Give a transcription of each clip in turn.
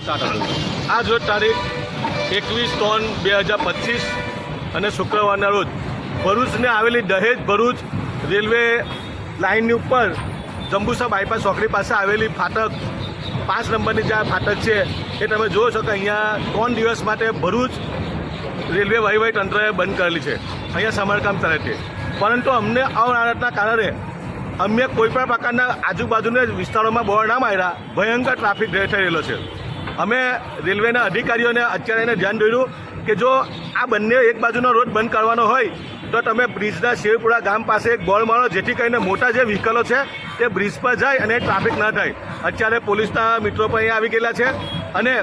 Start હતું। આજ રોજ તારીખ 21/3/2025 અને શુક્રવારના રોજ ભરૂચને આવેલી દહેજ ભરૂચ રેલવે લાઇનની ઉપર જંબુસર બાયપાસ ચોકડી પાસે આવેલી ફાટક 5 નંબરની જે ફાટક છે એ તમે જુઓ છો કે અહીંયા 3 દિવસ માટે ભરૂચ રેલવે વહીવટીતંત્રએ બંધ કરેલી છે। અહીંયા સમારકામ ચાલે છે, પરંતુ અમને અવરાણતના કારણે અમે કોઈપણ પ્રકારના આજુબાજુના વિસ્તારોમાં બોર્ડ ના માર્યા, ભયંકર ટ્રાફિક થઈ રહેલો છે। અમે રેલવેના અધિકારીઓને અત્યારે એને ધ્યાન દોર્યું કે જો આ બંને એક બાજુનો રોડ બંધ કરવાનો હોય તો તમે બ્રિજના શેરપુરા ગામ પાસે એક બોર્ડ મારો, જેથી કરીને મોટા જે વ્હીકલો છે તે બ્રિજ પર જાય અને ટ્રાફિક ન થાય। અત્યારે પોલીસના મિત્રો પણ અહીંયા આવી ગયેલા છે અને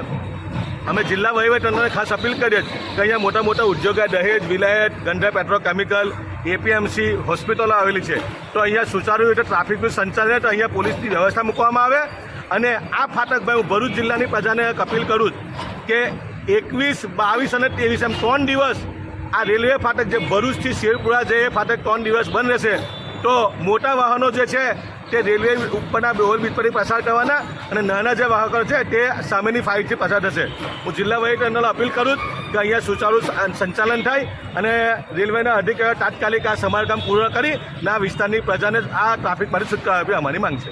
અમે જિલ્લા વહીવટીતંત્રને ખાસ અપીલ કરીએ કે અહીંયા મોટા મોટા ઉદ્યોગો દહેજ, વિલાયત, ગંધા પેટ્રોકેમિકલ, એપીએમસી હોસ્પિટલો આવેલી છે, તો અહીંયા સુચારુ રીતે ટ્રાફિકનું સંચાલન તો અહીંયા પોલીસની વ્યવસ્થા મૂકવામાં આવે। અને આ ફાટકભાઈ હું ભરૂચ જિલ્લાની પ્રજાને અપીલ કરું કે 21, 22 અને 23 એમ 3 દિવસ આ રેલવે ફાટક જે ભરૂચથી શેરપુરા જે ફાટક 3 દિવસ બંધ રહેશે, તો મોટા વાહનો જે છે તે રેલવે ઉપરના ઓવરબ્રિજ પરથી પસાર કરવાના અને નાના જે વાહનો છે તે સામેની ફાઇટથી પસાર થશે। હું જિલ્લા વહીવટીતંત્રને અપીલ કરું કે અહીંયા સુચારુ સંચાલન થાય અને રેલવેના અધિકારીઓ તાત્કાલિક આ સમારકામ પૂર્ણ કરી આ વિસ્તારની પ્રજાને આ ટ્રાફિકમાંથી છુટકારો આપી અમારી માંગ છે।